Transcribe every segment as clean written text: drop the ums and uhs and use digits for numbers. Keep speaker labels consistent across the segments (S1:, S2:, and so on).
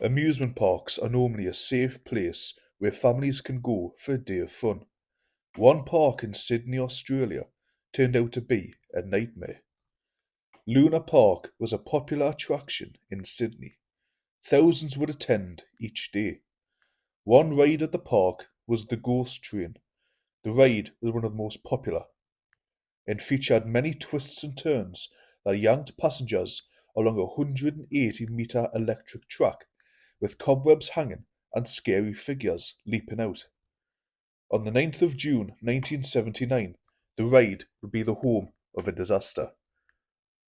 S1: Amusement parks are normally a safe place where families can go for a day of fun. One park in Sydney, Australia, turned out to be a nightmare. Luna Park was a popular attraction in Sydney. Thousands would attend each day. One ride at the park was the Ghost Train. The ride was one of the most popular and featured many twists and turns that yanked passengers along a 180-metre electric track with cobwebs hanging and scary figures leaping out. On the 9th of June 1979, the ride would be the home of a disaster.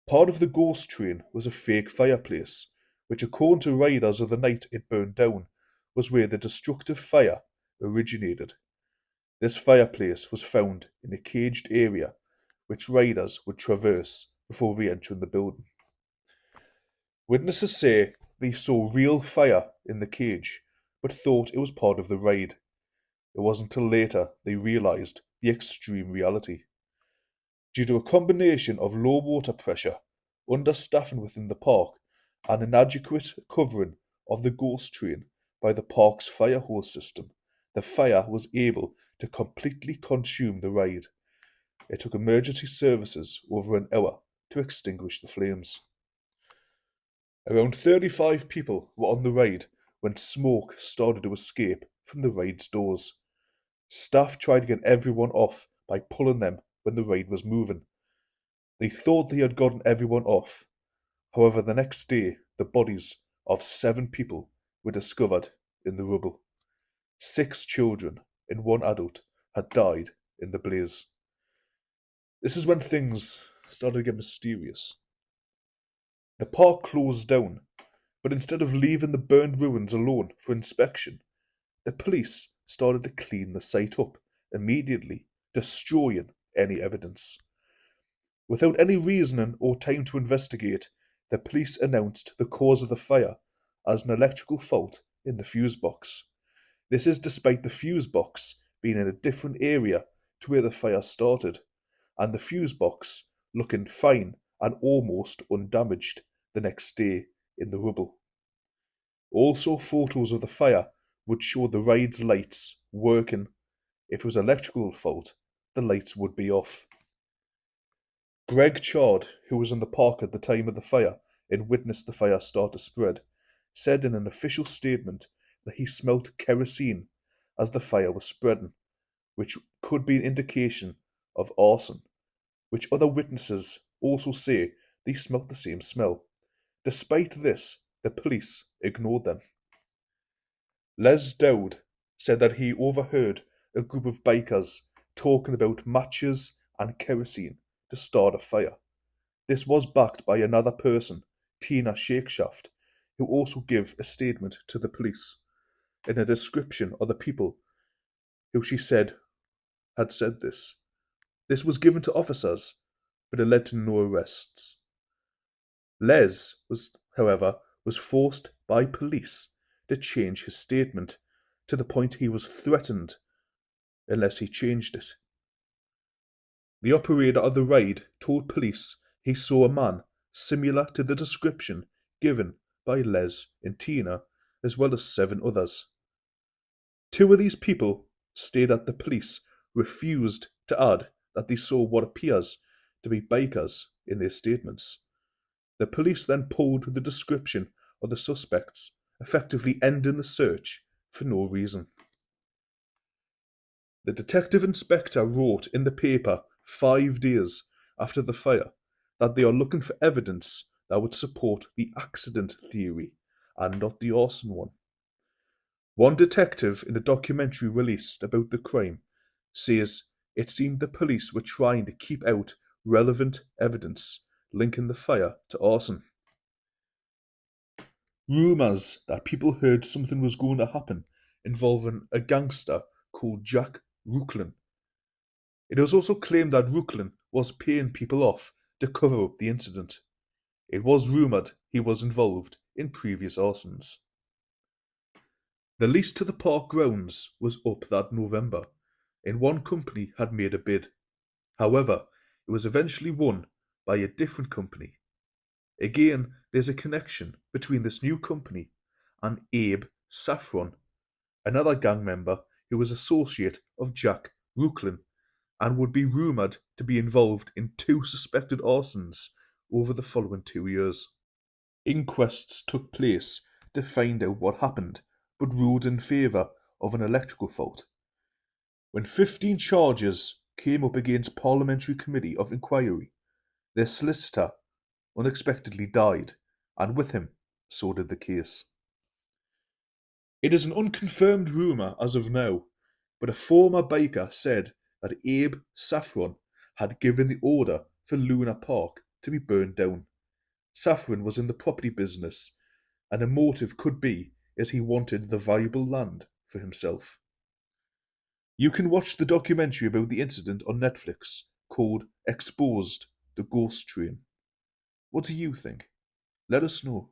S1: Part of the Ghost Train was a fake fireplace, which, according to riders of the night it burned down, was where the destructive fire originated. This fireplace was found in a caged area which riders would traverse before re-entering the building. Witnesses say they saw real fire in the cage, but thought it was part of the ride. It wasn't until later they realised the extreme reality. Due to a combination of low water pressure, understaffing within the park, and inadequate covering of the ghost train by the park's fire hose system, the fire was able to completely consume the ride. It took emergency services over an hour to extinguish the flames. Around 35 people were on the ride when smoke started to escape from the ride's doors. Staff tried to get everyone off by pulling them when the ride was moving. They thought they had gotten everyone off. However, the next day, the bodies of 7 people were discovered in the rubble. 6 children and 1 adult had died in the blaze. This is when things started to get mysterious. The park closed down, but instead of leaving the burned ruins alone for inspection, the police started to clean the site up immediately, destroying any evidence. Without any reasoning or time to investigate, the police announced the cause of the fire as an electrical fault in the fuse box. This is despite the fuse box being in a different area to where the fire started, and the fuse box looking fine and almost undamaged the next day in the rubble. Also, photos of the fire would show the ride's lights working. If it was an electrical fault, the lights would be off. Greg Chard, who was in the park at the time of the fire and witnessed the fire start to spread, said in an official statement that he smelt kerosene as the fire was spreading, which could be an indication of arson, which other witnesses also say they smelt the same smell. Despite this, the police ignored them. Les Dowd said that he overheard a group of bikers talking about matches and kerosene to start a fire. This was backed by another person, Tina Shakeshaft, who also gave a statement to the police in a description of the people who she said had said this. This was given to officers, but it led to no arrests. Les however, was forced by police to change his statement to the point he was threatened unless he changed it. The operator of the ride told police he saw a man similar to the description given by Les and Tina, as well as 7 others. 2 of these people stated that the police refused to add that they saw what appears to be bikers in their statements. The police then pulled the description of the suspects, effectively ending the search for no reason. The detective inspector wrote in the paper 5 days after the fire that they are looking for evidence that would support the accident theory and not the arson one. One detective in a documentary released about the crime says it seemed the police were trying to keep out relevant evidence linking the fire to arson. Rumours that people heard something was going to happen involving a gangster called Jack Rucklin. It was also claimed that Rucklin was paying people off to cover up the incident. It was rumoured he was involved in previous arsons. The lease to the park grounds was up that November, and one company had made a bid. However, it was eventually won by a different company. Again, there's a connection between this new company and Abe Saffron, another gang member who was associate of Jack Rucklin and would be rumoured to be involved in 2 suspected arsons over the following 2 years. Inquests took place to find out what happened, but ruled in favour of an electrical fault. When 15 charges came up against Parliamentary Committee of Inquiry, their solicitor unexpectedly died, and with him, so did the case. It is an unconfirmed rumour as of now, but a former biker said that Abe Saffron had given the order for Luna Park to be burned down. Saffron was in the property business, and a motive could be as he wanted the valuable land for himself. You can watch the documentary about the incident on Netflix called Exposed: The Ghost Train. What do you think? Let us know.